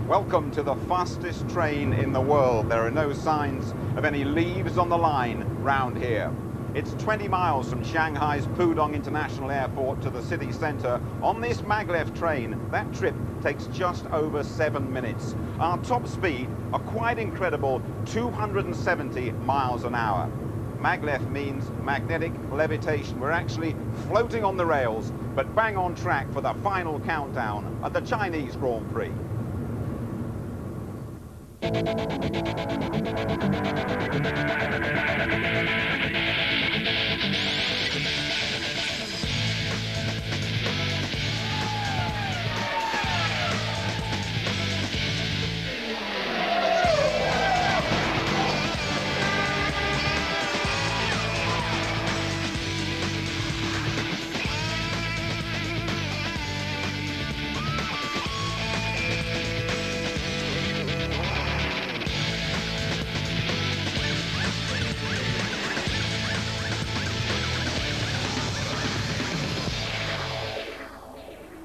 Welcome to the fastest train in the world. There are no signs of any leaves on the line round here. It's 20 miles from Shanghai's Pudong International Airport to the city centre. On this maglev train, that trip takes just over 7 minutes. Our top speed, a quite incredible 270 miles an hour. Maglev means magnetic levitation. We're actually floating on the rails, but bang on track for the final countdown at the Chinese Grand Prix.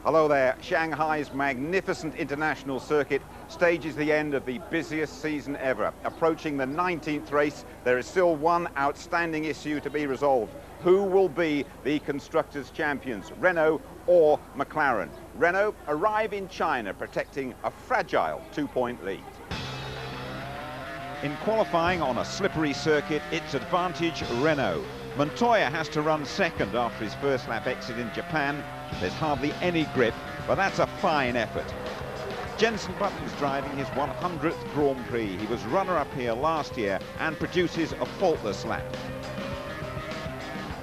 Hello there. Shanghai's magnificent international circuit stages the end of the busiest season ever. Approaching the 19th race, there is still one outstanding issue to be resolved. Who will be the Constructors' Champions, Renault or McLaren? Renault arrive in China protecting a fragile 2-point lead. In qualifying on a slippery circuit, it's advantage Renault. Montoya has to run second after his first lap exit in Japan. There's hardly any grip, but that's a fine effort. Jenson Button's driving his 100th Grand Prix. He was runner-up here last year and produces a faultless lap.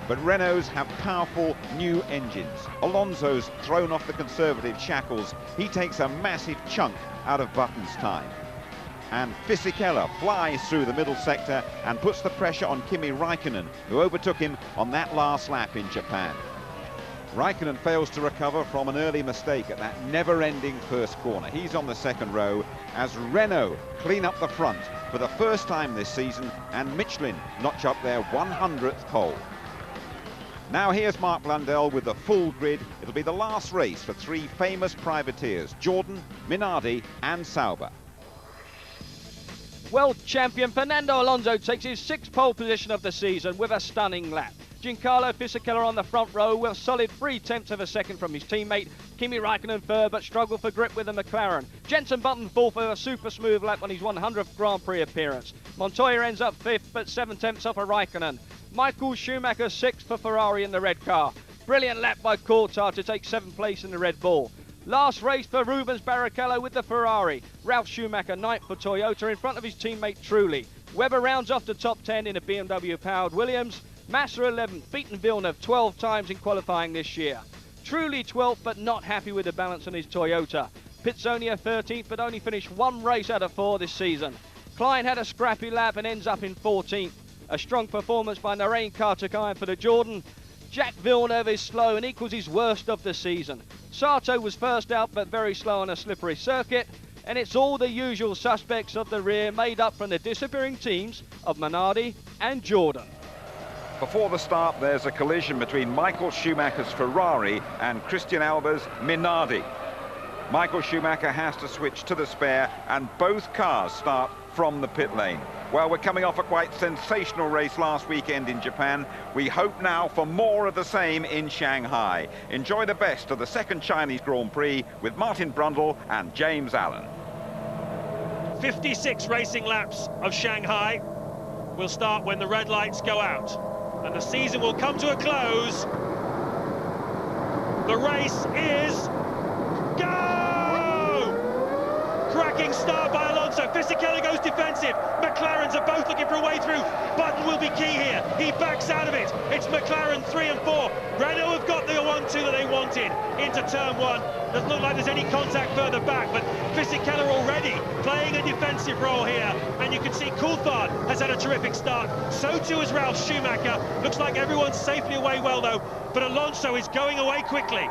But Renaults have powerful new engines. Alonso's thrown off the conservative shackles. He takes a massive chunk out of Button's time. And Fisichella flies through the middle sector and puts the pressure on Kimi Raikkonen, who overtook him on that last lap in Japan. Raikkonen fails to recover from an early mistake at that never-ending first corner. He's on the second row as Renault clean up the front for the first time this season, and Michelin notch up their 100th pole. Now here's Mark Blundell with the full grid. It'll be the last race for three famous privateers, Jordan, Minardi and Sauber. World champion Fernando Alonso takes his 6th pole position of the season with a stunning lap. Giancarlo Fisichella on the front row with a solid 3/10 of a second from his teammate. Kimi Raikkonen third, but struggled for grip with the McLaren. Jenson Button fourth with a super smooth lap on his 100th Grand Prix appearance. Montoya ends up 5th, but 7/10 off of Raikkonen. Michael Schumacher 6th for Ferrari in the red car. Brilliant lap by Coulthard to take 7th place in the Red Bull. Last race for Rubens Barrichello with the Ferrari. Ralf Schumacher 9th for Toyota in front of his teammate Trulli. Webber rounds off the top 10 in a BMW-powered Williams. Massa 11th, beaten Villeneuve 12 times in qualifying this year. Trulli 12th, but not happy with the balance on his Toyota. Pizzonia 13th, but only finished 1 race out of 4 this season. Klein had a scrappy lap and ends up in 14th. A strong performance by Narain Karthikeyan for the Jordan. Jacques Villeneuve is slow and equals his worst of the season. Sato was first out, but very slow on a slippery circuit. And it's all the usual suspects of the rear, made up from the disappearing teams of Minardi and Jordan. Before the start, there's a collision between Michael Schumacher's Ferrari and Christian Alba's Minardi. Michael Schumacher has to switch to the spare, and both cars start from the pit lane. Well, we're coming off a quite sensational race last weekend in Japan. We hope now for more of the same in Shanghai. Enjoy the best of the second Chinese Grand Prix with Martin Brundle and James Allen. 56 racing laps of Shanghai will start when the red lights go out, and the season will come to a close. The race is go! Cracking start by Alonso. Fisichella goes defensive. McLarens are both looking for a way through. Button will be key here. He backs out of it. It's McLaren 3 and 4. Renault have got the 1-2 that they wanted into turn 1. Doesn't look like there's any contact further back, but Fisichella already playing a defensive role here. And you can see Coulthard has had a terrific start. So too has Ralf Schumacher. Looks like everyone's safely away well though, but Alonso is going away quickly.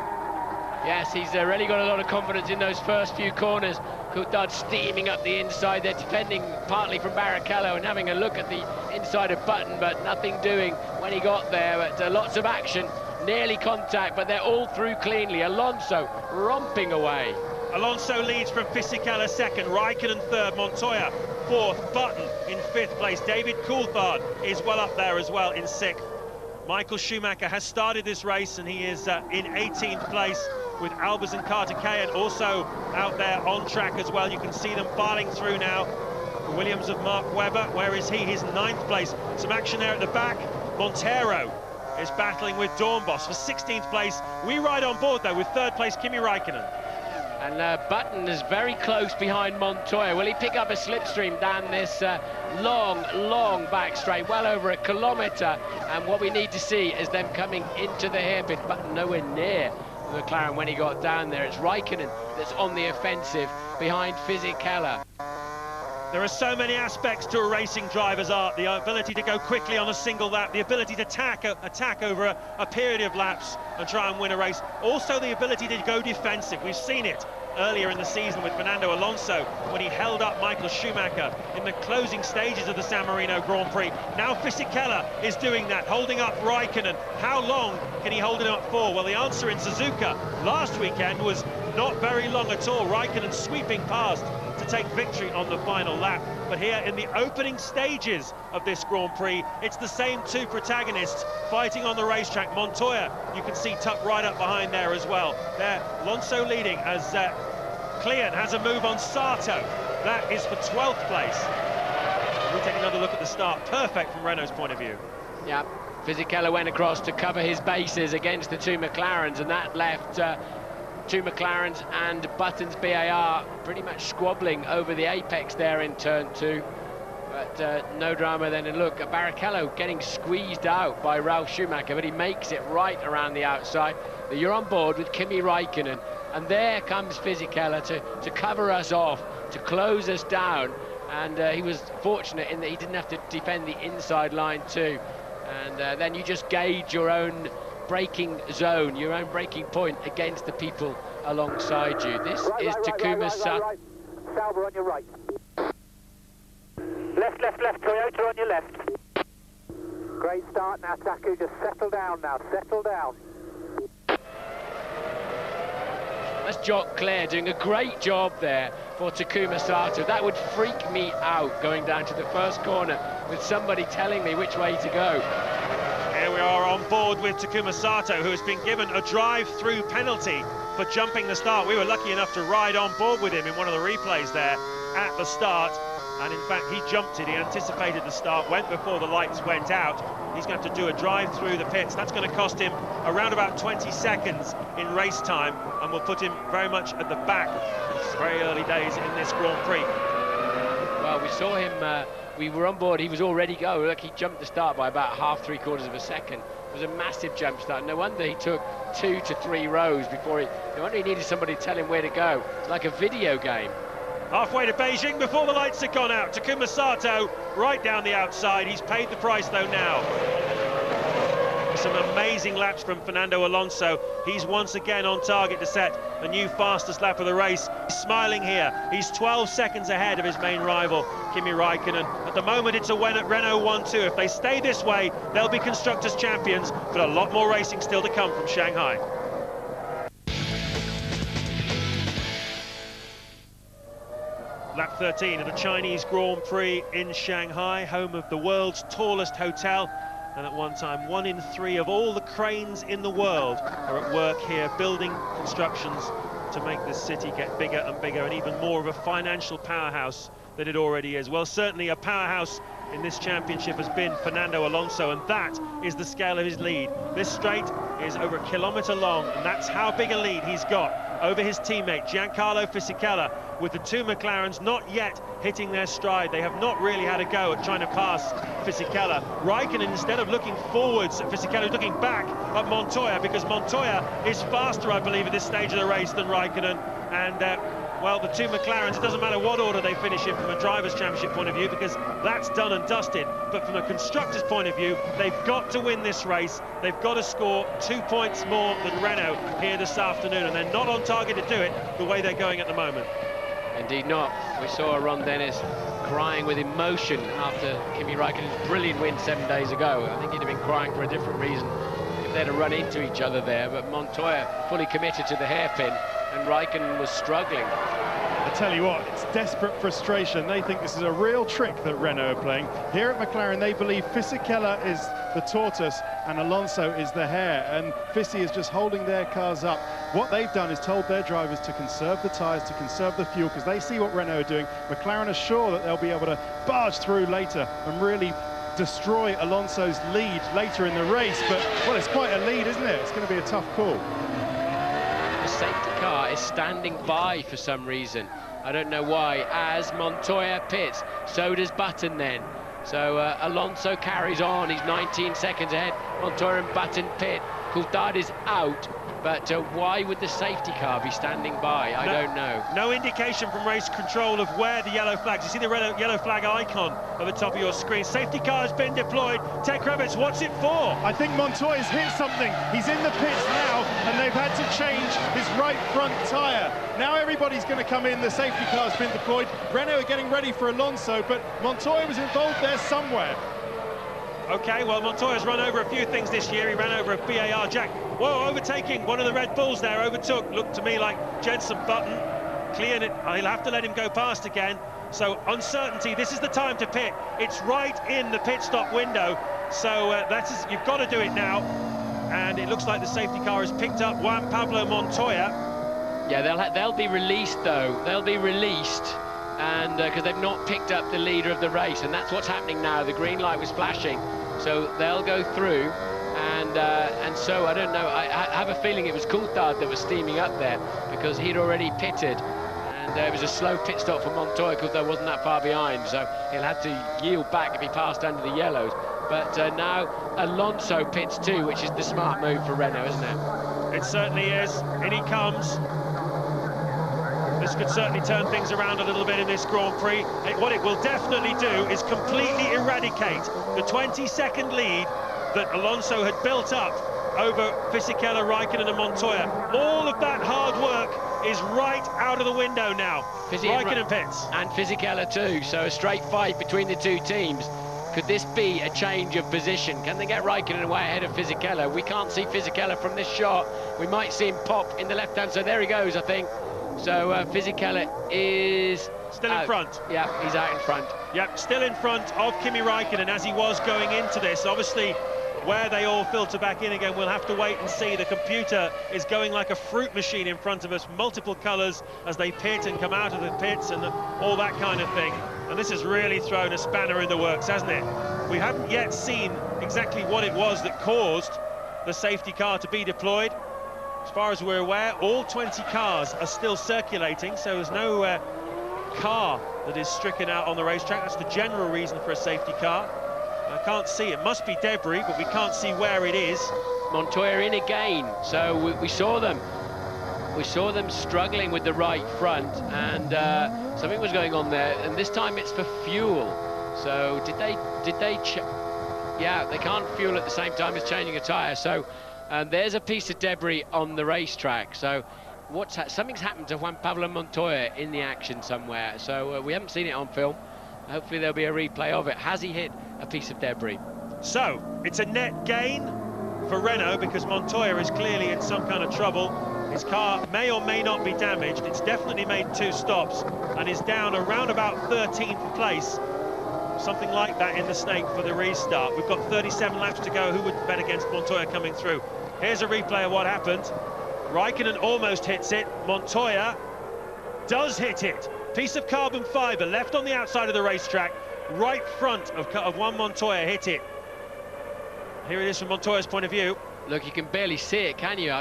Yes, he's really got a lot of confidence in those first few corners. Coulthard steaming up the inside. They're defending partly from Barrichello and having a look at the inside of Button, but nothing doing when he got there. But lots of action, nearly contact, but they're all through cleanly. Alonso romping away. Alonso leads from Fisichella second, Raikkonen third, Montoya fourth, Button in fifth place. David Coulthard is well up there as well in sixth. Michael Schumacher has started this race and he is in 18th place, with Albers and Karthikeyan also out there on track as well. You can see them filing through now. The Williams of Mark Webber, where is he? He's 9th place. Some action there at the back. Montero is battling with Dornbos for 16th place. We ride on board though with 3rd place Kimi Raikkonen. And Button is very close behind Montoya. Will he pick up a slipstream down this long back straight, well over a kilometre? And what we need to see is them coming into the hairpin. Button nowhere near the McLaren when he got down there. It's Raikkonen that's on the offensive behind Fisichella. There are so many aspects to a racing driver's art. The ability to go quickly on a single lap, the ability to attack over a period of laps and try and win a race. Also the ability to go defensive. We've seen it earlier in the season with Fernando Alonso when he held up Michael Schumacher in the closing stages of the San Marino Grand Prix. Now Fisichella is doing that, holding up Raikkonen. How long can he hold him up for? Well, the answer in Suzuka last weekend was not very long at all. Raikkonen sweeping past to take victory on the final lap. But here in the opening stages of this Grand Prix, it's the same two protagonists fighting on the racetrack. Montoya, you can see tucked right up behind there as well. There, Alonso leading as Klian has a move on Sato. That is for 12th place. We'll take another look at the start. Perfect from Renault's point of view. Yeah, Fisichella went across to cover his bases against the two McLarens, and that left two McLarens and Button's BAR pretty much squabbling over the apex there in turn 2. But no drama then. And look, Barrichello getting squeezed out by Ralf Schumacher, but he makes it right around the outside. You're on board with Kimi Raikkonen, and there comes Fisichella to cover us off, to close us down. And he was fortunate in that he didn't have to defend the inside line too. And then you just gauge your own braking zone, your own braking point against the people alongside you. This is Takuma Sato. Right. Sauber on your right. Left, Toyota on your left. Great start now, Taku, just settle down now, settle down. That's Jock Claire doing a great job there for Takuma Sato. That would freak me out going down to the first corner with somebody telling me which way to go. Here we are on board with Takuma Sato, who has been given a drive-through penalty for jumping the start. We were lucky enough to ride on board with him in one of the replays there at the start. And in fact, he jumped it, he anticipated the start, went before the lights went out. He's going to have to do a drive through the pits. That's going to cost him around about 20 seconds in race time, and will put him very much at the back. It's very early days in this Grand Prix. Well, we saw him, we were on board, he was already go. Look, he jumped the start by about half, 3/4 of a second. It was a massive jump start. No wonder he took 2 to 3 rows before no wonder he needed somebody to tell him where to go. It's like a video game. Halfway to Beijing before the lights have gone out. Takuma Sato right down the outside. He's paid the price though now. Some amazing laps from Fernando Alonso. He's once again on target to set a new fastest lap of the race. He's smiling here. He's 12 seconds ahead of his main rival, Kimi Raikkonen. At the moment, it's a Renault 1-2. If they stay this way, they'll be Constructors' champions, but a lot more racing still to come from Shanghai. Lap 13 of the Chinese Grand Prix in Shanghai, home of the world's tallest hotel. And at one time, 1 in 3 of all the cranes in the world are at work here, building constructions to make this city get bigger and bigger, and even more of a financial powerhouse than it already is. Well, certainly a powerhouse in this championship has been Fernando Alonso, and that is the scale of his lead. This straight is over 1 kilometre long, and that's how big a lead he's got over his teammate Giancarlo Fisichella, with the two McLarens not yet hitting their stride. They have not really had a go at trying to pass Fisichella. Raikkonen, instead of looking forwards at Fisichella, is looking back at Montoya, because Montoya is faster, I believe, at this stage of the race than Raikkonen. And well, the two McLarens, it doesn't matter what order they finish in from a driver's championship point of view, because that's done and dusted. But from a constructor's point of view, they've got to win this race. They've got to score 2 points more than Renault here this afternoon, and they're not on target to do it the way they're going at the moment. Indeed not. We saw Ron Dennis crying with emotion after Kimi Raikkonen's brilliant win 7 days ago. I think he'd have been crying for a different reason if they'd have run into each other there, but Montoya fully committed to the hairpin, and Raikkonen was struggling. I tell you what, it's desperate frustration. They think this is a real trick that Renault are playing. Here at McLaren, they believe Fisichella is the tortoise and Alonso is the hare, and Fisi is just holding their cars up. What they've done is told their drivers to conserve the tyres, to conserve the fuel, because they see what Renault are doing. McLaren are sure that they'll be able to barge through later and really destroy Alonso's lead later in the race. But, well, it's quite a lead, isn't it? It's going to be a tough call. The safety car is standing by for some reason. I don't know why, as Montoya pits. So does Button then. So Alonso carries on. He's 19 seconds ahead. Montoya and Button pit. Coulthard is out. But why would the safety car be standing by? I don't know. No indication from race control of where the yellow flags. You see the yellow flag icon at the top of your screen. Safety car has been deployed. Ted Kravitz, what's it for? I think Montoya's hit something. He's in the pits now, and they've had to change his right front tyre. Now everybody's going to come in. The safety car's been deployed. Renault are getting ready for Alonso, but Montoya was involved there somewhere. Okay, well, Montoya's run over a few things this year. He ran over a BAR Jack. Whoa, overtaking one of the Red Bulls there, overtook. Looked to me like Jenson Button. Cleared it. He'll have to let him go past again. So, uncertainty, this is the time to pit. It's right in the pit stop window. So, you've got to do it now. And it looks like the safety car has picked up Juan Pablo Montoya. Yeah, they'll be released, though. They'll be released. And because they've not picked up the leader of the race, and that's what's happening now. The green light was flashing, so they'll go through, and so I don't know. I have a feeling it was Coulthard that was steaming up there because he'd already pitted, and it was a slow pit stop for Montoya. Coulthard wasn't that far behind, so he'll have to yield back if he passed under the yellows. But now Alonso pits too, which is the smart move for Renault, isn't it? It certainly is. In he comes. This could certainly turn things around a little bit in this Grand Prix. What it will definitely do is completely eradicate the 20-second lead that Alonso had built up over Fisichella, Raikkonen and Montoya. All of that hard work is right out of the window now. Raikkonen pits. And Fisichella too, so a straight fight between the two teams. Could this be a change of position? Can they get Raikkonen way ahead of Fisichella? We can't see Fisichella from this shot. We might see him pop in the left-hand, so there he goes, I think. So Fisichella is still in front. Yeah, he's out in front. Yep, still in front of Kimi Raikkonen as he was going into this. Obviously, where they all filter back in again, we'll have to wait and see. The computer is going like a fruit machine in front of us, multiple colours as they pit and come out of the pits and all that kind of thing. And this has really thrown a spanner in the works, hasn't it? We haven't yet seen exactly what it was that caused the safety car to be deployed. As far as we're aware, all 20 cars are still circulating, so there's no car that is stricken out on the racetrack. That's the general reason for a safety car. I can't see, it must be debris, but we can't see where it is. Montoya in again, so we saw them. We saw them struggling with the right front, and something was going on there, and this time it's for fuel. So did they yeah, they can't fuel at the same time as changing a tyre, so and there's a piece of debris on the racetrack. So something's happened to Juan Pablo Montoya in the action somewhere. So we haven't seen it on film. Hopefully there'll be a replay of it. Has he hit a piece of debris? So it's a net gain for Renault because Montoya is clearly in some kind of trouble. His car may or may not be damaged. It's definitely made 2 stops and is down around about 13th place. Something like that in the snake for the restart. We've got 37 laps to go. Who would bet against Montoya coming through? Here's a replay of what happened. Raikkonen almost hits it. Montoya does hit it. Piece of carbon fibre left on the outside of the racetrack. Right front of Juan Montoya hit it. Here it is from Montoya's point of view. Look, you can barely see it, can you?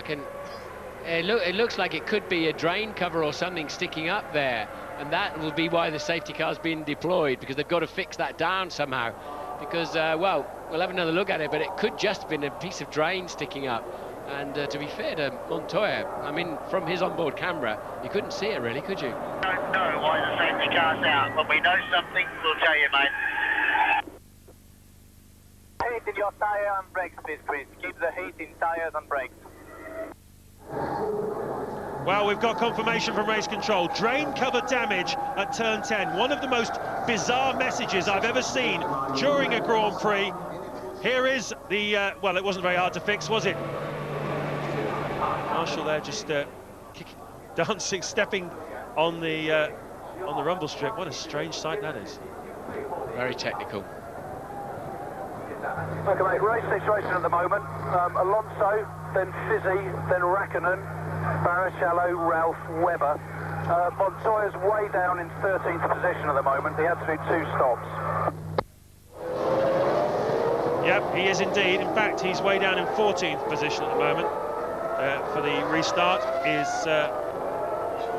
It looks like it could be a drain cover or something sticking up there. And that will be why the safety car's been deployed, because they've got to fix that down somehow. Because, well, we'll have another look at it, but it could just have been a piece of drain sticking up. And to be fair to Montoya, I mean, from his onboard camera, you couldn't see it really, could you? Don't know why the safety car's out. When we know something, we'll tell you, mate. Heat in your tyre and brakes, please, Chris. Keep the heat in tyres and brakes. Well, we've got confirmation from race control. Drain cover damage at turn 10. One of the most bizarre messages I've ever seen during a Grand Prix. Here is the, well, it wasn't very hard to fix, was it? Marshall there just dancing, stepping on the rumble strip. What a strange sight that is. Very technical. Okay, mate, race situation at the moment. Alonso, then Fizzy, then Raikkonen, Barrichello, Ralph, Webber. Montoya's way down in 13th position at the moment. He had to do 2 stops. Yep, he is indeed. In fact, he's way down in 14th position at the moment. For the restart is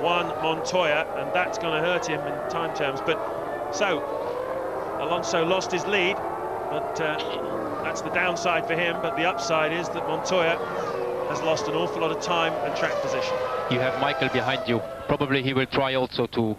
Juan Montoya, and that's going to hurt him in time terms. But so Alonso lost his lead, but that's the downside for him. But the upside is that Montoya has lost an awful lot of time and track position. You have Michael behind you. Probably he will try also to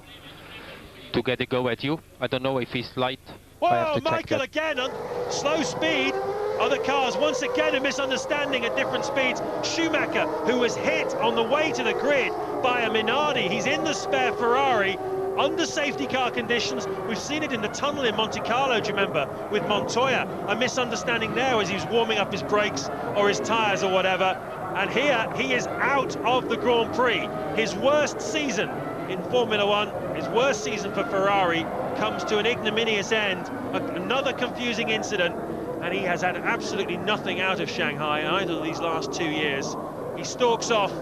get a go at you. I don't know if he's light. Whoa, Michael again on slow speed. Other cars, once again a misunderstanding at different speeds. Schumacher, who was hit on the way to the grid by a Minardi. He's in the spare Ferrari under safety car conditions. We've seen it in the tunnel in Monte Carlo, do you remember, with Montoya. A misunderstanding there as he was warming up his brakes or his tyres or whatever. And here he is out of the Grand Prix. His worst season in Formula One, his worst season for Ferrari, comes to an ignominious end. Another confusing incident, and he has had absolutely nothing out of Shanghai either of these last 2 years. He stalks off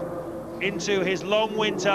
into his long winter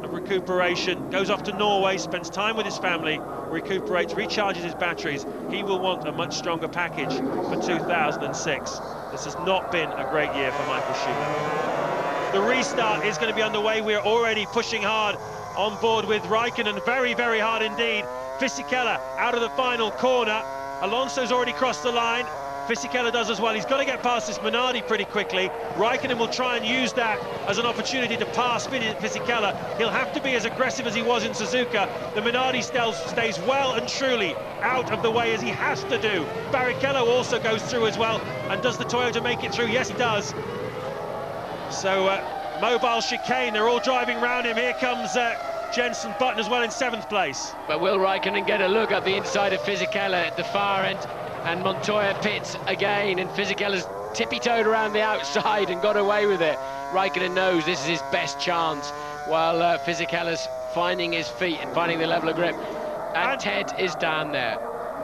of recuperation, goes off to Norway, spends time with his family, recuperates, recharges his batteries. He will want a much stronger package for 2006. This has not been a great year for Michael Schumacher. The restart is going to be underway. We're already pushing hard on board with Raikkonen, very, very hard indeed. Fisichella out of the final corner. Alonso's already crossed the line. Fisichella does as well. He's got to get past this Minardi pretty quickly. Raikkonen will try and use that as an opportunity to pass Fisichella. He'll have to be as aggressive as he was in Suzuka. The Minardi stays well and truly out of the way, as he has to do. Barrichello also goes through as well. And does the Toyota make it through? Yes, he does. So mobile chicane, they're all driving round him. Here comes Jenson Button as well in 7th place. But will Raikkonen get a look at the inside of Fisichella at the far end? And Montoya pits again, and Fisichella's tippy-toed around the outside and got away with it. Raikkonen knows this is his best chance, while Fisichella's finding his feet and finding the level of grip. And Ted is down there.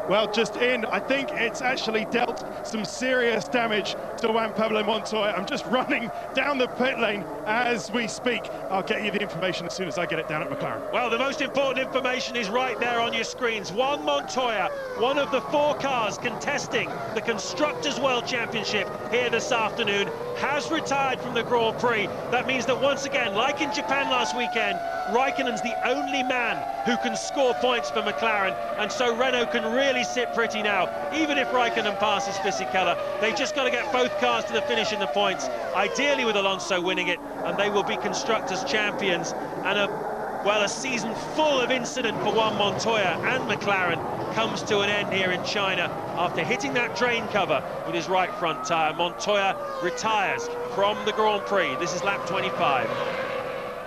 Well, just in, I think it's actually dealt some serious damage to Juan Pablo Montoya. I'm just running down the pit lane as we speak. I'll get you the information as soon as I get it down at McLaren. Well, the most important information is right there on your screens. Juan Montoya, one of the 4 cars contesting the Constructors' World Championship here this afternoon, has retired from the Grand Prix. That means that once again, like in Japan last weekend, Raikkonen's the only man who can score points for McLaren, and so Renault can really sit pretty now. Even if Raikkonen passes Fisichella, they just got to get both cars to the finish in the points, ideally with Alonso winning it, and they will be Constructors' champions. And a season full of incident for Juan Montoya and McLaren comes to an end here in China after hitting that drain cover with his right front tyre. Montoya retires from the Grand Prix. This is lap 25.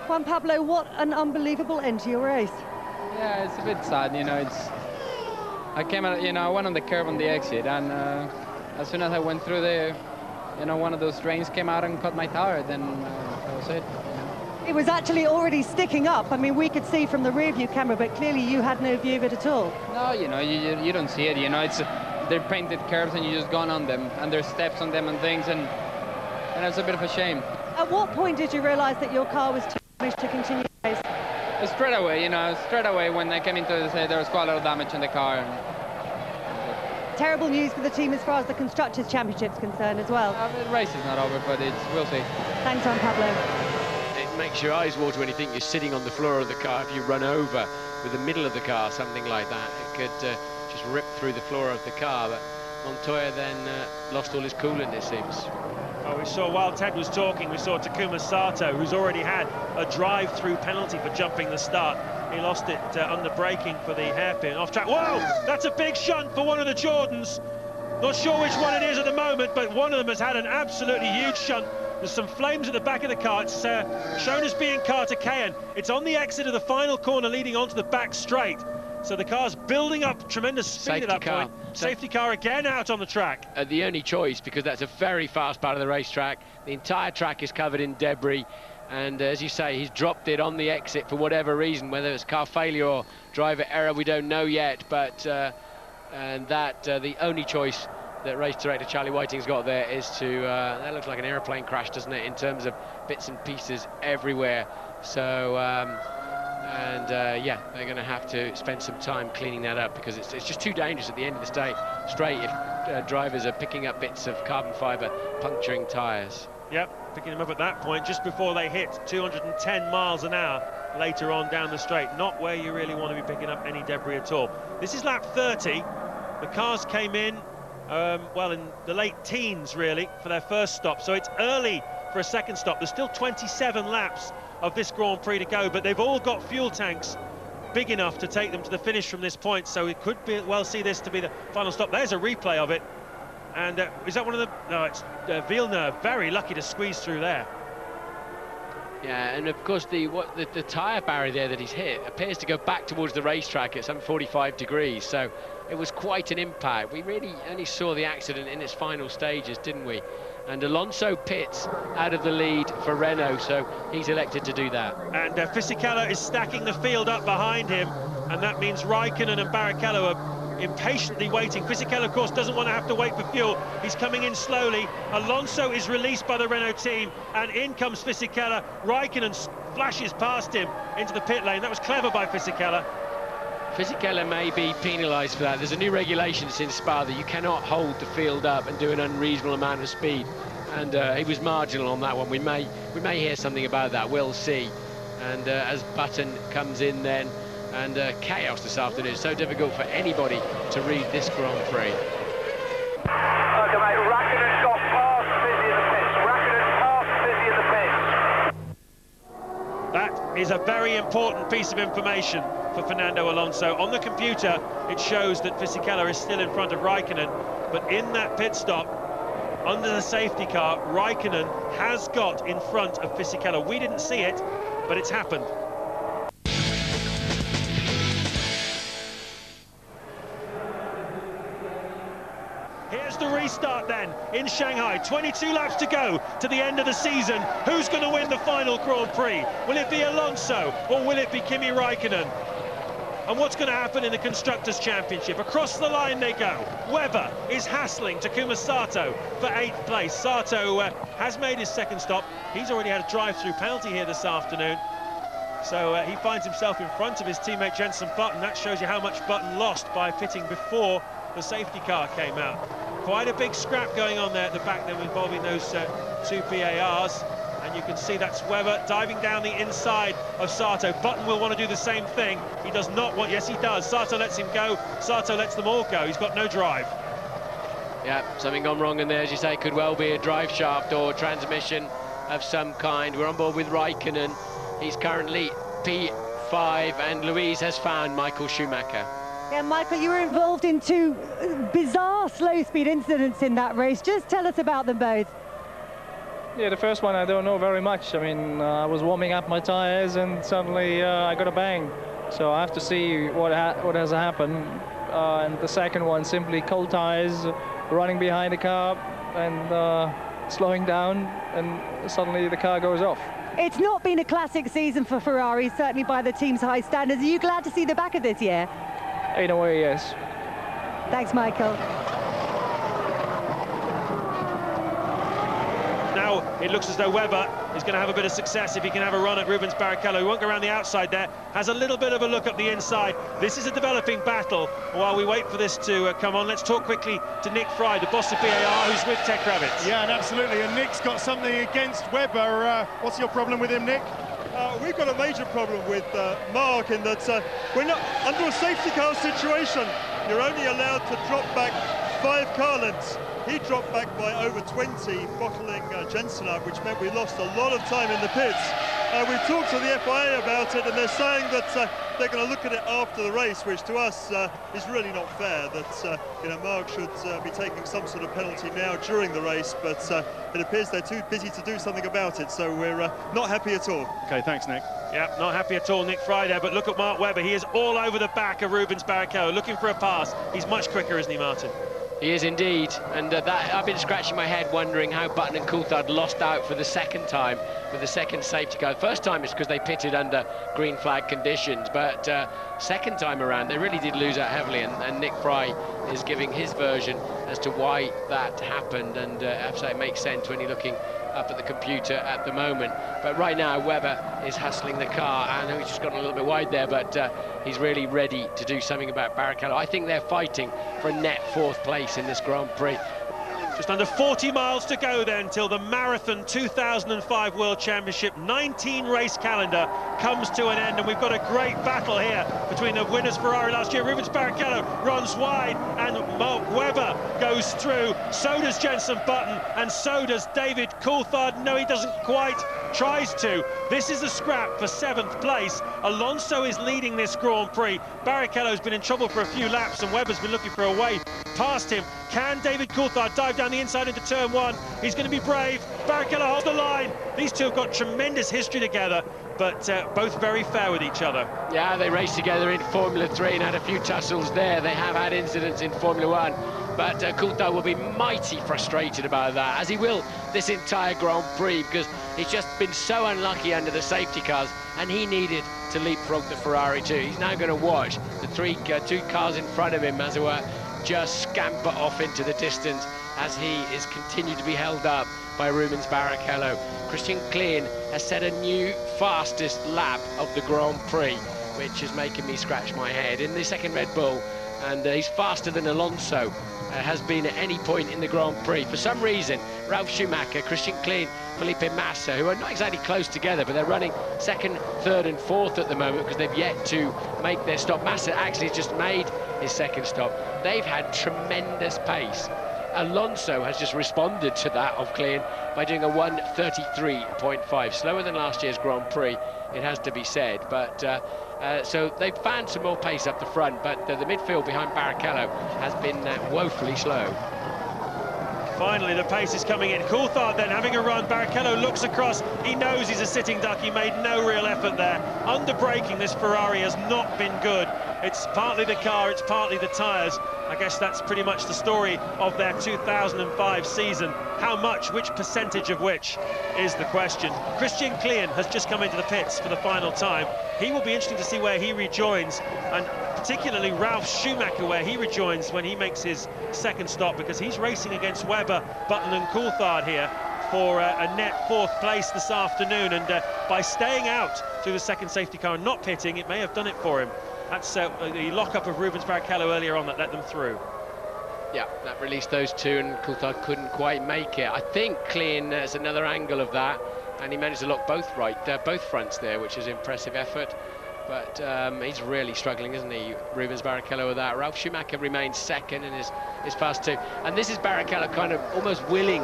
Juan Pablo, what an unbelievable end to your race. Yeah, it's a bit sad, you know. I came out, you know, I went on the curve on the exit, and as soon as I went through the, you know, one of those drains came out and caught my tire, then that was it. It was actually already sticking up. I mean, we could see from the rear view camera, but clearly you had no view of it at all. No, you know, you don't see it, you know, they're painted curves and you just gone on them, and there's steps on them and things, and it's a bit of a shame. At what point did you realise that your car was too damaged to continue the race? Straight away, you know, straight away when I came into the say there was quite a lot of damage in the car. Terrible news for the team as far as the Constructors' Championship is concerned as well. The race is not over, but we'll see. Thanks, Juan Pablo. It makes your eyes water when you think you're sitting on the floor of the car. If you run over with the middle of the car, something like that, it could just rip through the floor of the car. But Montoya then lost all his coolant, it seems. Oh, we saw while Ted was talking, we saw Takuma Sato, who's already had a drive-through penalty for jumping the start. He lost it under braking for the hairpin off track. Whoa, that's a big shunt for one of the Jordans. Not sure which one it is at the moment, but one of them has had an absolutely huge shunt. There's some flames at the back of the car. It's shown as being Carter Kayan. It's on the exit of the final corner leading onto the back straight. So the car's building up tremendous speed at that point. Safety car again out on the track. The only choice, because that's a very fast part of the racetrack. The entire track is covered in debris. And as you say, he's dropped it on the exit for whatever reason, whether it's car failure or driver error, we don't know yet. But the only choice that race director Charlie Whiting's got there is to, that looks like an airplane crash, doesn't it, in terms of bits and pieces everywhere. So, yeah, they're going to have to spend some time cleaning that up, because it's just too dangerous at the end of the straight if drivers are picking up bits of carbon fibre, puncturing tyres. Yep, picking them up at that point, just before they hit 210 miles an hour later on down the straight. Not where you really want to be picking up any debris at all. This is lap 30. The cars came in, well, in the late teens, really, for their first stop. So it's early for a second stop. There's still 27 laps of this Grand Prix to go, but they've all got fuel tanks big enough to take them to the finish from this point. So we could well see this to be the final stop. There's a replay of it. And is that one of the... No, it's Villeneuve, very lucky to squeeze through there. Yeah, and of course the tyre barrier there that he's hit appears to go back towards the racetrack at some 45 degrees, so it was quite an impact. We really only saw the accident in its final stages, didn't we? And Alonso pits out of the lead for Renault, so he's elected to do that. And Fisichella is stacking the field up behind him, and that means Raikkonen and Barrichello are impatiently waiting. Fisichella, of course, doesn't want to have to wait for fuel. He's coming in slowly. Alonso is released by the Renault team, and in comes Fisichella. Raikkonen flashes past him into the pit lane. That was clever by Fisichella. Fisichella may be penalised for that. There's a new regulation since Spa that you cannot hold the field up and do an unreasonable amount of speed, and he was marginal on that one. We may hear something about that. We'll see. And as Button comes in then, and chaos this afternoon. It's so difficult for anybody to read this Grand Prix. Okay, mate, Raikkonen got past Fizzy in the pits. Raikkonen past Fizzy in the pits. That is a very important piece of information for Fernando Alonso. On the computer, it shows that Fisichella is still in front of Raikkonen, but in that pit stop, under the safety car, Raikkonen has got in front of Fisichella. We didn't see it, but it's happened. Here's the restart then in Shanghai. 22 laps to go to the end of the season. Who's going to win the final Grand Prix? Will it be Alonso or will it be Kimi Raikkonen? And what's going to happen in the Constructors' Championship? Across the line they go. Webber is hassling Takuma Sato for 8th place. Sato has made his second stop. He's already had a drive-through penalty here this afternoon. So he finds himself in front of his teammate Jenson Button. That shows you how much Button lost by pitting before the safety car came out. Quite a big scrap going on there at the back then involving those two PARs. And you can see that's Webber diving down the inside of Sato. Button will want to do the same thing. He does not want... Yes, he does. Sato lets him go. Sato lets them all go. He's got no drive. Yeah, something gone wrong in there, as you say. Could well be a drive shaft or transmission of some kind. We're on board with Raikkonen. He's currently P5, and Louise has found Michael Schumacher. Yeah, Michael, you were involved in two bizarre slow-speed incidents in that race. Just tell us about them both. Yeah, the first one I don't know very much. I mean, I was warming up my tires and suddenly I got a bang. So I have to see what has happened. And the second one, simply cold tires, running behind the car and slowing down, and suddenly the car goes off. It's not been a classic season for Ferrari, certainly by the team's high standards. Are you glad to see the back of this year? In a way, yes. Thanks, Michael. Now it looks as though Webber is going to have a bit of success if he can have a run at Rubens Barrichello. He won't go around the outside there, has a little bit of a look up the inside. This is a developing battle. While we wait for this to come on, let's talk quickly to Nick Fry, the boss of BAR, who's with Tech Rabbits. Yeah, and absolutely, and Nick's got something against Webber. What's your problem with him, Nick? We've got a major problem with Mark in that we're not under a safety car situation. You're only allowed to drop back 5 car lengths. He dropped back by over 20, bottling Jensen up, which meant we lost a lot of time in the pits. We've talked to the FIA about it, and they're saying that they're going to look at it after the race, which to us is really not fair. That you know, Mark should be taking some sort of penalty now during the race, but it appears they're too busy to do something about it. So we're not happy at all. Okay, thanks, Nick. Yeah, not happy at all, Nick Fry there. But look at Mark Webber. He is all over the back of Rubens Barrichello, looking for a pass. He's much quicker, isn't he, Martin? He is indeed, and I've been scratching my head wondering how Button and Coulthard lost out for the second time with the second safety car. The first time it's because they pitted under green flag conditions, but second time around they really did lose out heavily, and Nick Fry is giving his version as to why that happened, and I have to say it makes sense when you're looking up at the computer at the moment. But right now Webber is hustling the car. I know he's just gotten a little bit wide there, but he's really ready to do something about Barrichello. I think they're fighting for a net 4th place in this Grand Prix. Just under 40 miles to go then till the Marathon 2005 World Championship 19-race calendar comes to an end, and we've got a great battle here between the winners Ferrari last year. Rubens Barrichello runs wide and Mark Webber goes through. So does Jenson Button, and so does David Coulthard. No, he doesn't quite, tries to. This is a scrap for 7th place. Alonso is leading this Grand Prix. Barrichello's been in trouble for a few laps, and Webber's been looking for a way past him. Can David Coulthard dive down the inside into turn 1? He's going to be brave. Barrichello holds the line. These two have got tremendous history together, but both very fair with each other. Yeah, they raced together in Formula 3 and had a few tussles there. They have had incidents in Formula 1, but Coulthard will be mighty frustrated about that, as he will this entire Grand Prix, because he's just been so unlucky under the safety cars, and he needed to leapfrog the Ferrari too. He's now going to watch the two cars in front of him, as it were, just scamper off into the distance as he is continued to be held up by Rubens Barrichello. Christian Klein has set a new fastest lap of the Grand Prix, which is making me scratch my head, in the second Red Bull, and he's faster than Alonso has been at any point in the Grand Prix. For some reason, Ralf Schumacher, Christian Klein, Felipe Massa, who are not exactly close together, but they're running 2nd, 3rd and 4th at the moment because they've yet to make their stop. Massa actually just made his 2nd stop. They've had tremendous pace. Alonso has just responded to that of Klein by doing a 1:33.5, slower than last year's Grand Prix, it has to be said. But so they've found some more pace up the front, but the midfield behind Barrichello has been woefully slow. Finally, the pace is coming in. Coulthard then having a run. Barrichello looks across. He knows he's a sitting duck. He made no real effort there. Under braking, this Ferrari has not been good. It's partly the car, it's partly the tyres. I guess that's pretty much the story of their 2005 season. How much, which percentage of which, is the question. Christian Klein has just come into the pits for the final time. He will be interesting to see where he rejoins, and particularly Ralf Schumacher, where he rejoins when he makes his 2nd stop, because he's racing against Webber, Button and Coulthard here for a net 4th place this afternoon, and by staying out through the 2nd safety car and not pitting, it may have done it for him. That's the lock-up of Rubens Barrichello earlier on that let them through. Yeah, that released those two, and Coulthard couldn't quite make it. I think Klein has another angle of that, and he managed to lock both both fronts there, which is an impressive effort. But he's really struggling, isn't he, Rubens Barrichello, with that. Ralf Schumacher remains 2nd and is fast too. And this is Barrichello kind of almost willing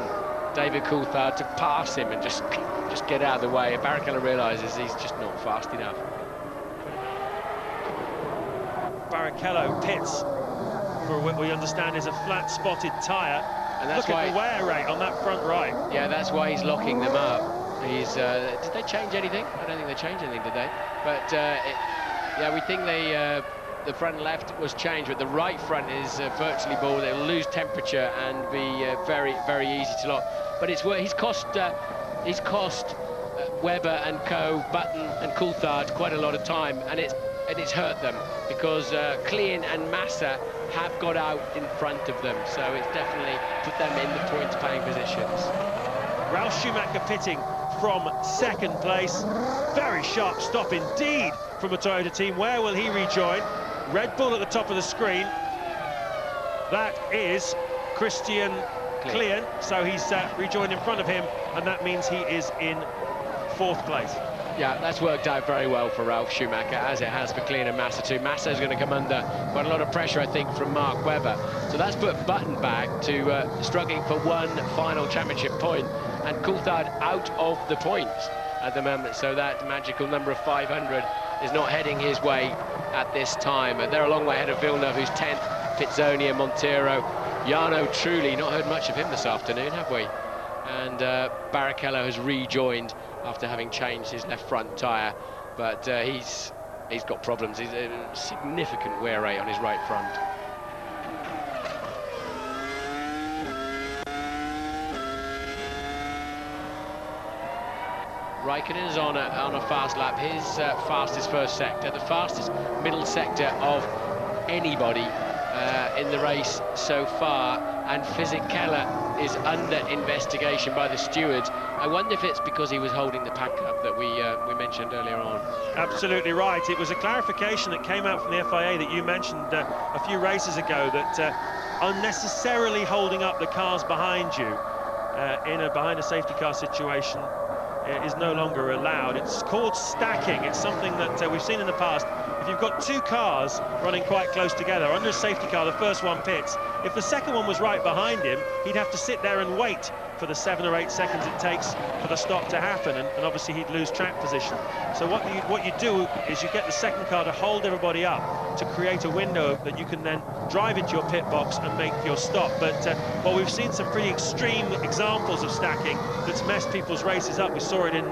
David Coulthard to pass him and just get out of the way. And Barrichello realises he's just not fast enough. Barrichello pits for what we understand is a flat-spotted tyre. And that's look at the wear rate on that front right. Yeah, that's why he's locking them up. He's did they change anything? I don't think they changed anything, did they? But yeah, we think the front left was changed, but the right front is virtually bald. It'll lose temperature and be very, very easy to lock. But it's he's cost Webber and Co, Button and Coulthard quite a lot of time, and it's hurt them because Klein and Massa have got out in front of them, so it's definitely put them in the points-paying positions. Ralf Schumacher pitting from 2nd place. Very sharp stop indeed from the Toyota team. Where will he rejoin? Red Bull at the top of the screen. That is Christian Klein, so he's rejoined in front of him, and that means he is in 4th place. Yeah, that's worked out very well for Ralf Schumacher, as it has for Klein and Massa too. Massa is going to come under quite a lot of pressure, I think, from Mark Webber. So that's put Button back to struggling for one final championship point, and Coulthard out of the points at the moment. So that magical number of 500 is not heading his way at this time. And they're a long way ahead of Villeneuve, who's 10th, Pizzoni and Montero. Jarno Trulli, not heard much of him this afternoon, have we? And Barrichello has rejoined after having changed his left front tyre, but he's got problems. He's a significant wear rate on his right front. Raikkonen is on a fast lap, his fastest first sector, the fastest middle sector of anybody in the race so far, and Fisichella is under investigation by the stewards. I wonder if it's because he was holding the pack up that we mentioned earlier on. Absolutely right. It was a clarification that came out from the FIA that you mentioned a few races ago, that unnecessarily holding up the cars behind you behind a safety car situation is no longer allowed. It's called stacking. It's something that we've seen in the past. If you've got two cars running quite close together under a safety car, the first one pits. If the second one was right behind him, he'd have to sit there and wait for the 7 or 8 seconds it takes for the stop to happen, and obviously he'd lose track position. So what you do is you get the second car to hold everybody up to create a window that you can then drive into your pit box and make your stop. But well, we've seen some pretty extreme examples of stacking that's messed people's races up. We saw it in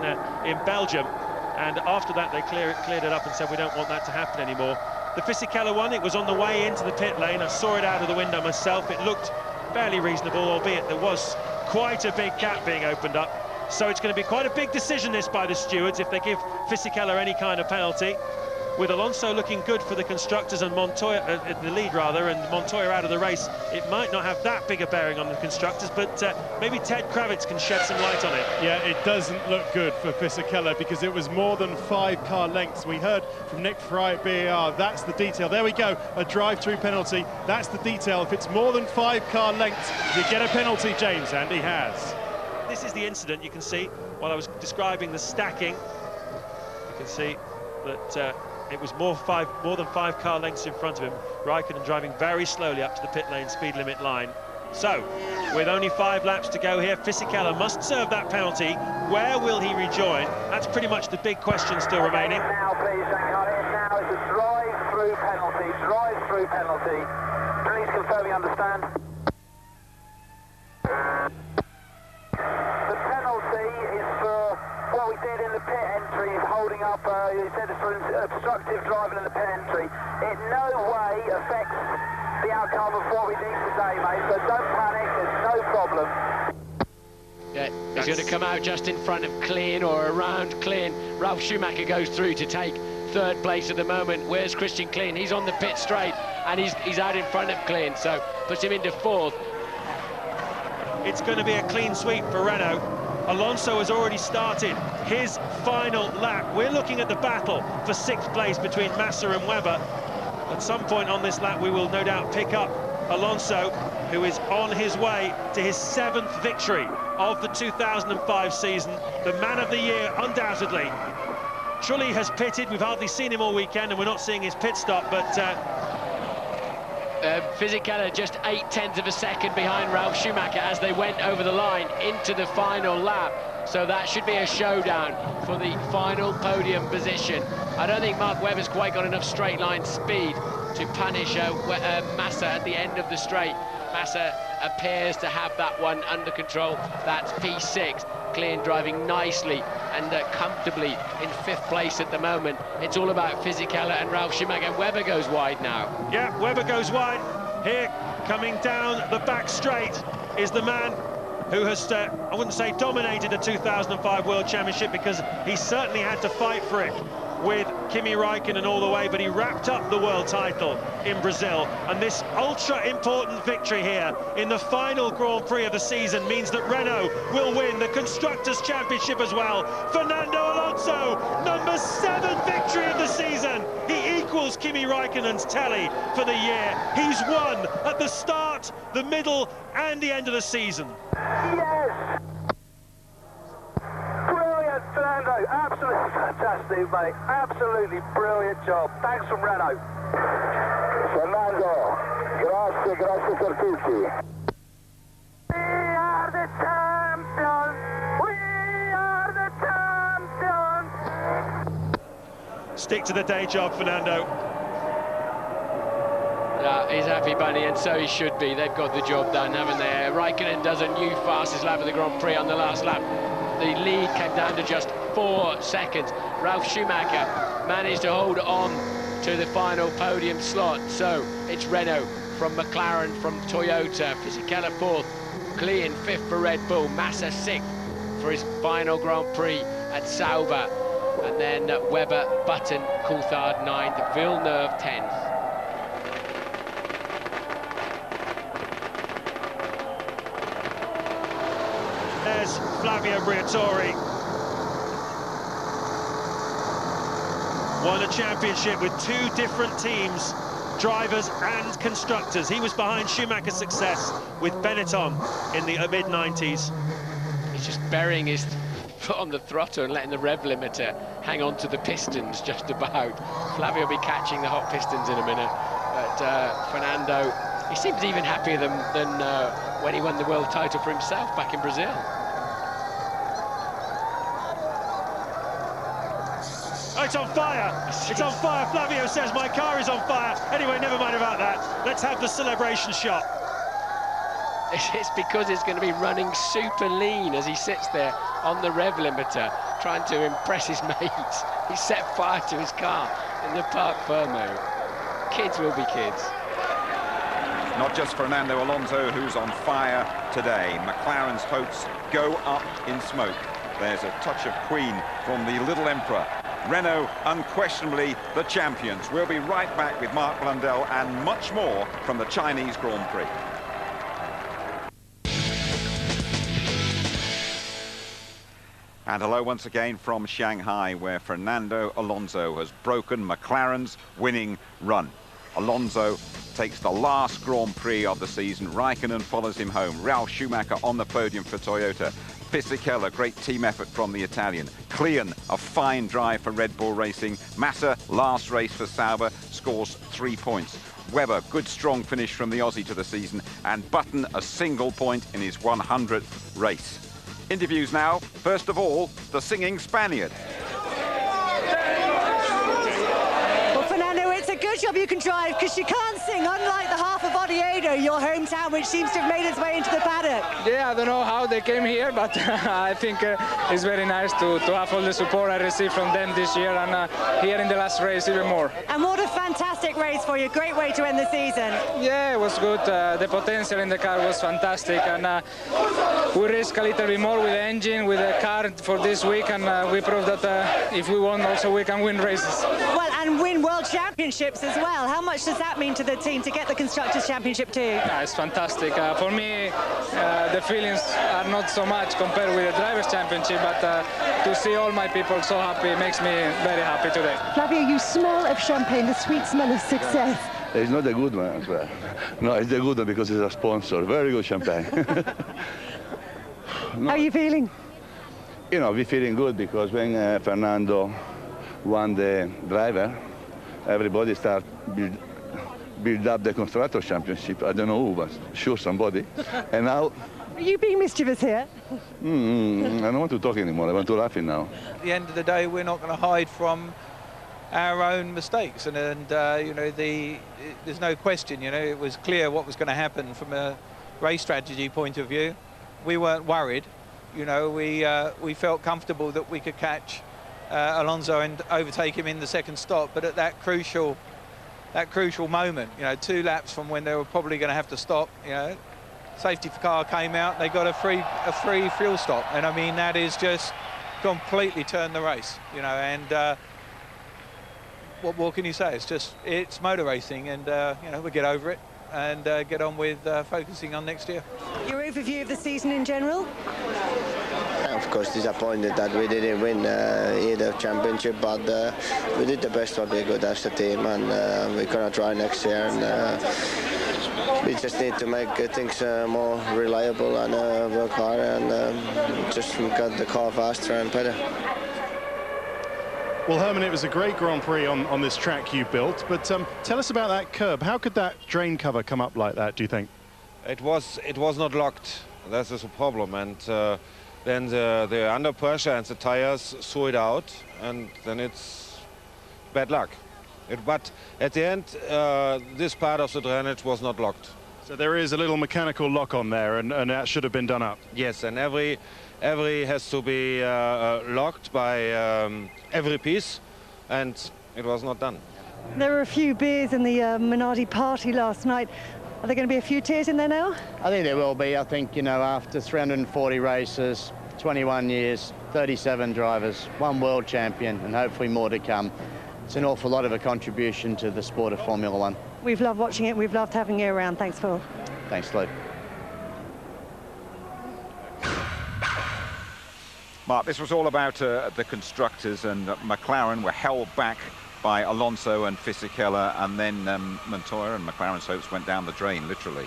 Belgium, and after that they cleared it up and said we don't want that to happen anymore. The Fisichella one, it was on the way into the pit lane. I saw it out of the window myself. It looked fairly reasonable, albeit there was quite a big gap being opened up. So it's going to be quite a big decision, this, by the stewards, if they give Fisichella any kind of penalty. With Alonso looking good for the constructors and Montoya in the lead, rather, and Montoya out of the race, it might not have that big a bearing on the constructors, but maybe Ted Kravitz can shed some light on it. Yeah, it doesn't look good for Fisichella because it was more than 5 car lengths. We heard from Nick Fry at BAR, that's the detail. There we go, a drive-through penalty. That's the detail. If it's more than 5 car lengths, you get a penalty, James, and he has. This is the incident. You can see, while I was describing the stacking, you can see that it was more than 5 car lengths in front of him. Raikkonen driving very slowly up to the pit lane speed limit line. So, with only 5 laps to go here, Fisichella must serve that penalty. Where will he rejoin? That's pretty much the big question still remaining. Now, please, now is a drive-through penalty. Drive-through penalty. Please confirm you understand. The penalty is for what we did in the pit entry, is holding up, you said it's for obstructive driving in the pit entry. It no way affects the outcome of what we did today, mate, so don't panic, there's no problem. Yeah, he's going to come out just in front of Klein or around Klein. Ralf Schumacher goes through to take 3rd place at the moment. Where's Christian Klein? He's on the pit straight, and he's out in front of Klein, so puts him into 4th. It's going to be a clean sweep for Renault. Alonso has already started his final lap. We're looking at the battle for 6th place between Massa and Webber. At some point on this lap, we will no doubt pick up Alonso, who is on his way to his 7th victory of the 2005 season. The man of the year, undoubtedly. Trulli has pitted. We've hardly seen him all weekend, and we're not seeing his pit stop, but Fisichella just 0.8 of a second behind Ralf Schumacher as they went over the line into the final lap. So that should be a showdown for the final podium position. I don't think Mark Webber's quite got enough straight line speed to punish Massa at the end of the straight. Massa appears to have that one under control. That's P6. Klein driving nicely and comfortably in 5th place at the moment. It's all about Fisichella and Ralf Schumacher. Webber goes wide now. Yeah, Webber goes wide. Here, coming down the back straight, is the man who has, I wouldn't say dominated the 2005 World Championship, because he certainly had to fight for it with Kimi Raikkonen all the way, but he wrapped up the world title in Brazil. And this ultra-important victory here in the final Grand Prix of the season means that Renault will win the Constructors' Championship as well. Fernando Alonso, number 7 victory of the season. He equals Kimi Raikkonen's tally for the year. He's won at the start, the middle, and the end of the season. Yes! Fernando, absolutely fantastic, mate. Absolutely brilliant job. Thanks from Renault. Fernando, grazie per tutti. We are the champions. We are the champions. Stick to the day job, Fernando. Yeah, he's happy, Bunny, and so he should be. They've got the job done, haven't they? Raikkonen does a new fastest lap of the Grand Prix on the last lap. The lead came down to just 4 seconds. Ralf Schumacher managed to hold on to the final podium slot. So it's Renault from McLaren, from Toyota. Fisichella 4th, Klein 5th for Red Bull, Massa 6th for his final Grand Prix and Sauber. And then Webber, Button, Coulthard 9th, Villeneuve 10th. There's Flavio Briatore. Won a championship with 2 different teams, drivers and constructors. He was behind Schumacher's success with Benetton in the mid-90s. He's just burying his foot on the throttle and letting the rev limiter hang on to the pistons just about. Flavio will be catching the hot pistons in a minute. But Fernando, he seems even happier than when he won the world title for himself back in Brazil. Oh, it's on fire! It's on fire! Flavio says my car is on fire. Anyway, never mind about that. Let's have the celebration shot. It's because it's going to be running super lean as he sits there on the rev limiter, trying to impress his mates. He set fire to his car in the Parc Fermo. Kids will be kids. Not just Fernando Alonso who's on fire today. McLaren's hopes go up in smoke. There's a touch of Queen from the Little Emperor. Renault unquestionably the champions. We'll be right back with Mark Blundell and much more from the Chinese Grand Prix. And hello once again from Shanghai, where Fernando Alonso has broken McLaren's winning run. Alonso takes the last Grand Prix of the season. Raikkonen follows him home. Ralf Schumacher on the podium for Toyota. Fisichella, great team effort from the Italian. Klein, a fine drive for Red Bull Racing. Massa, last race for Sauber, scores 3 points. Webber, good strong finish from the Aussie to the season. And Button, a single point in his 100th race. Interviews now. First of all, the singing Spaniard. Well, Fernando, it's a good job you can drive because you can't sing, unlike the half of Oviedo, your hometown, which seems to have made its way into the paddock. Yeah, I don't know how they came here, but I think it's very nice to have all the support I received from them this year, and here in the last race even more. And what a fantastic race for you. Great way to end the season. Yeah, it was good. The potential in the car was fantastic, and we risk a little bit more with the engine, with the car for this week, and we proved that if we won also we can win races. Well, and win world championships as well. How much does that mean to the team to get the Constructors' Championship too? Yeah, it's fantastic. For me, the feelings are not so much compared with the Drivers' Championship, but to see all my people so happy makes me very happy today. Flavio, you smell of champagne, the sweet smell of success. It's not a good one as well. No, it's the good one because it's a sponsor. Very good champagne. No. How are you feeling? You know, we're feeling good because when Fernando won the driver, everybody started build up the Constructors' Championship. I don't know who, but sure somebody. And now... Are you being mischievous here? I don't want to talk anymore. I want to laugh now. At the end of the day, we're not going to hide from our own mistakes, and you know, there's no question. You know, it was clear what was going to happen from a race strategy point of view. We weren't worried. You know, we felt comfortable that we could catch Alonso and overtake him in the second stop. But at that crucial moment, you know, 2 laps from when they were probably going to have to stop, you know, safety car came out. They got a free fuel stop, and I mean that is just completely turned the race. You know, and what more can you say? It's motor racing, and you know, we get over it and get on with focusing on next year. Your overview of the season in general? Of course, disappointed that we didn't win either championship, but we did the best what we could as a team, and we're gonna try next year. And we just need to make things more reliable and work harder, and just got the car faster and better. Well, Herman, it was a great Grand Prix on this track you built, but tell us about that curb. How could that drain cover come up like that, do you think? It was not locked. That is a problem, and then the under pressure and the tires threw it out, and then it's bad luck. But at the end, this part of the drainage was not locked. So there is a little mechanical lock on there, and that should have been done up. Yes, and every has to be locked by every piece, and it was not done. There were a few beers in the Minardi party last night. Are there going to be a few tears in there now? I think there will be. I think, you know, after 340 races, 21 years, 37 drivers, 1 world champion, and hopefully more to come. It's an awful lot of a contribution to the sport of Formula One. We've loved watching it. We've loved having you around. Thanks, Phil. Thanks, Lou. Mark, this was all about the constructors, and McLaren were held back by Alonso and Fisichella, and then Montoya and McLaren's hopes went down the drain, literally.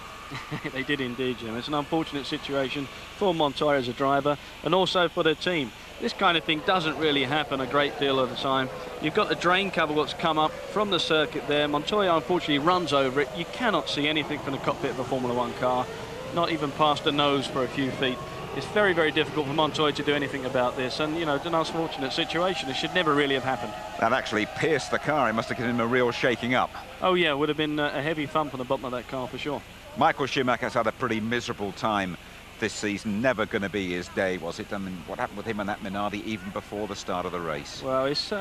They did indeed, Jim. It's an unfortunate situation for Montoya as a driver, and also for the team. This kind of thing doesn't really happen a great deal of the time. You've got the drain cover what's come up from the circuit there. Montoya unfortunately runs over it. You cannot see anything from the cockpit of a Formula One car, not even past the nose for a few feet. It's very, very difficult for Montoya to do anything about this, and you know, it's an unfortunate situation. It should never really have happened. That actually pierced the car. It must have given him a real shaking up. Oh yeah, would have been a heavy thump on the bottom of that car for sure. Michael Schumacher's had a pretty miserable time this season. Never going to be his day, was it? I mean, what happened with him and that Minardi even before the start of the race? Well, it's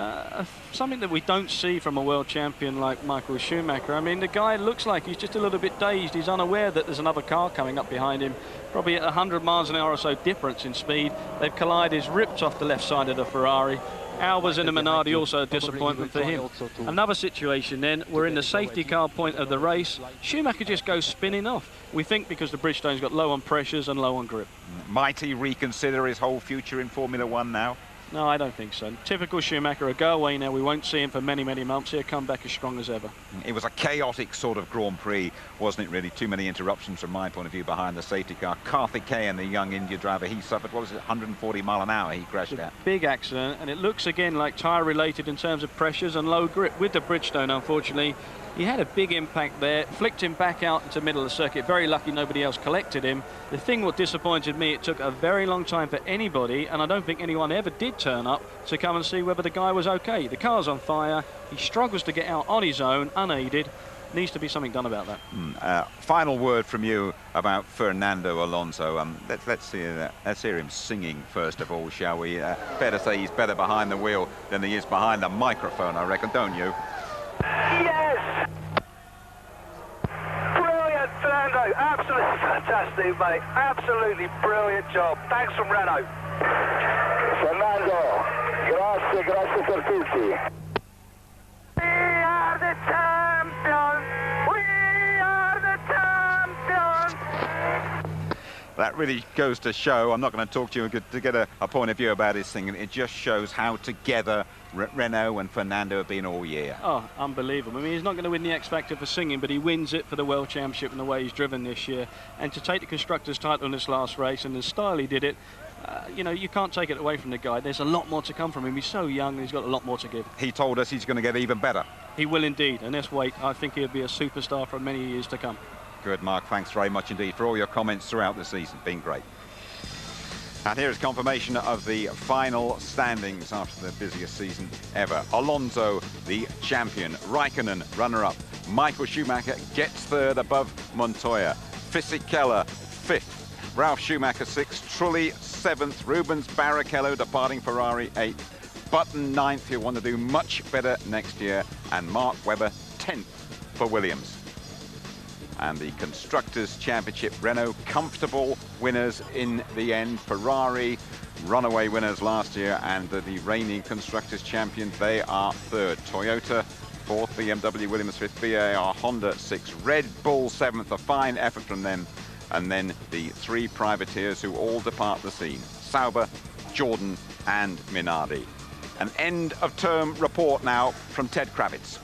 something that we don't see from a world champion like Michael Schumacher. I mean, the guy looks like he's just a little bit dazed. He's unaware that there's another car coming up behind him, probably at 100 miles an hour or so difference in speed. They've collided. He's ripped off the left side of the Ferrari. Albers in the Minardi, also a disappointment for him. Another situation then, we're in the safety car point of the race. Schumacher just goes spinning off. We think because the Bridgestone's got low on pressures and low on grip. Might he reconsider his whole future in Formula One now? No, I don't think so. Typical Schumacher, a go away now. We won't see him for many, many months. He'll come back as strong as ever. It was a chaotic sort of Grand Prix, wasn't it, really? Too many interruptions from my point of view behind the safety car. Karthikeyan, the young India driver, he suffered, what was it, 140 mile an hour he crashed at. Big accident, and it looks again like tyre related in terms of pressures and low grip with the Bridgestone, unfortunately. He had a big impact there, flicked him back out into the middle of the circuit. Very lucky nobody else collected him. The thing what disappointed me, it took a very long time for anybody, and I don't think anyone ever did turn up to come and see whether the guy was okay. The car's on fire. He struggles to get out on his own, unaided. Needs to be something done about that. Final word from you about Fernando Alonso. Let's hear him singing first of all, shall we? Better say he's better behind the wheel than he is behind the microphone, I reckon, don't you? Yes! Brilliant, Fernando. Absolutely fantastic, mate. Absolutely brilliant job. Thanks from Renault. Fernando, grazie per tutti. We are the champions. We are the champions. That really goes to show, I'm not going to talk to you to get a point of view about his singing. It just shows how together Renault and Fernando have been all year. Oh, unbelievable. I mean, he's not going to win the X Factor for singing, but he wins it for the World Championship and the way he's driven this year. And to take the Constructors' title in this last race and the style he did it, you know, you can't take it away from the guy. There's a lot more to come from him. He's so young and he's got a lot more to give. He told us he's going to get even better. He will indeed. And let's wait. I think he'll be a superstar for many years to come. Good, Mark. Thanks very much indeed for all your comments throughout the season. Been great. And here is confirmation of the final standings after the busiest season ever. Alonso, the champion. Raikkonen, runner-up. Michael Schumacher gets third above Montoya. Fisichella, fifth. Ralf Schumacher, sixth. Trulli, seventh. Rubens Barrichello, departing Ferrari, eighth. Button, ninth. He'll want to do much better next year. And Mark Webber, 10th for Williams. And the Constructors' Championship, Renault comfortable winners in the end. Ferrari runaway winners last year, and the reigning Constructors' Champions, they are third. Toyota fourth, BMW, Williams fifth, BAR, Honda sixth, Red Bull seventh. A fine effort from them. And then the three privateers who all depart the scene: Sauber, Jordan and Minardi. An end of term report now from Ted Kravitz.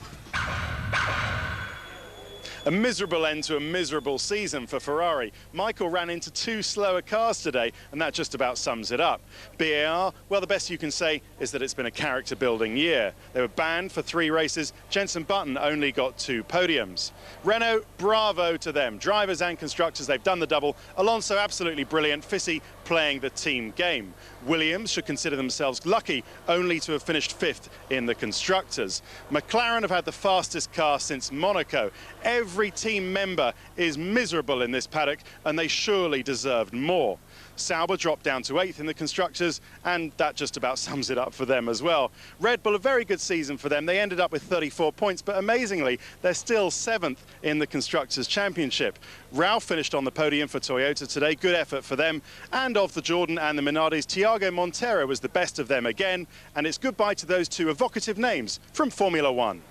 A miserable end to a miserable season for Ferrari. Michael ran into two slower cars today, and that just about sums it up. BAR, well, the best you can say is that it's been a character-building year. They were banned for 3 races. Jenson Button only got 2 podiums. Renault, bravo to them. Drivers and constructors, they've done the double. Alonso, absolutely brilliant. Fissy playing the team game. Williams should consider themselves lucky only to have finished 5th in the constructors. McLaren have had the fastest car since Monaco. Every team member is miserable in this paddock, and they surely deserved more. Sauber dropped down to 8th in the Constructors, and that just about sums it up for them as well. Red Bull, a very good season for them. They ended up with 34 points, but amazingly, they're still 7th in the Constructors' Championship. Ralph finished on the podium for Toyota today. Good effort for them. And of the Jordan and the Minardis, Thiago Montero was the best of them again, and it's goodbye to those two evocative names from Formula One.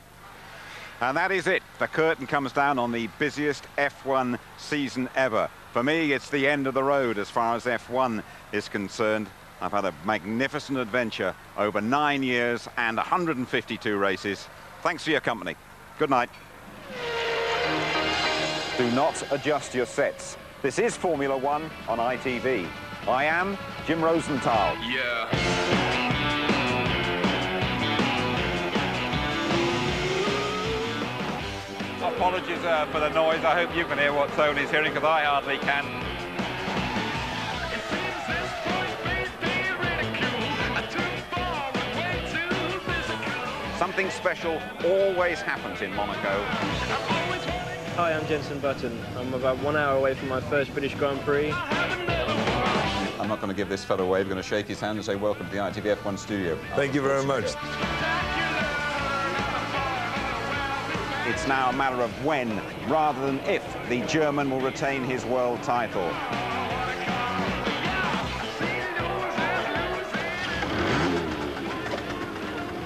And that is it. The curtain comes down on the busiest F1 season ever. For me, it's the end of the road as far as F1 is concerned. I've had a magnificent adventure over 9 years and 152 races. Thanks for your company. Good night. Do not adjust your sets. This is Formula One on ITV. I am Jim Rosenthal. Yeah. Apologies for the noise. I hope you can hear what Tony's hearing, because I hardly can. Something special always happens in Monaco. Hi, I'm Jenson Button. I'm about 1 hour away from my first British Grand Prix. I'm not going to give this fellow a wave. I'm going to shake his hand and say welcome to the ITV F1 studio. Thank you very much. It's now a matter of when, rather than if, the German will retain his world title.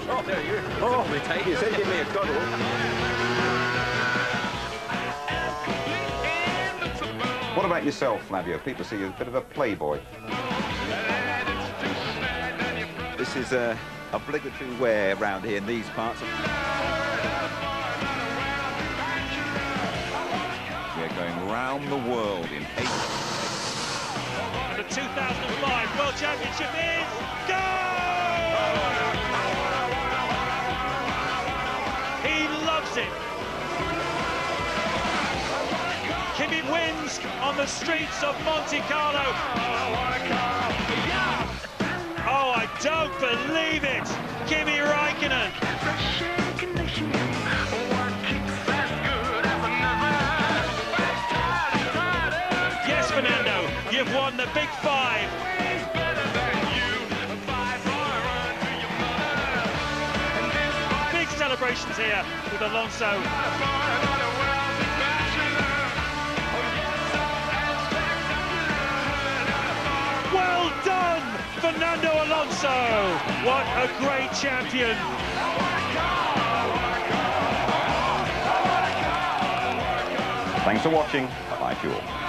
Oh, there you are. Oh, you said give me a cuddle. What about yourself, Flavio? People see you as a bit of a playboy. This is obligatory wear around here in these parts. Going round the world in 8. The 2005 World Championship is go! He loves it. Kimi wins on the streets of Monte Carlo. Oh, I don't believe it. Kimi Räikkönen. Fernando, you've won the Big Five. Big celebrations here with Alonso. Well done, Fernando Alonso. What a great champion. Thanks for watching. Bye to you all.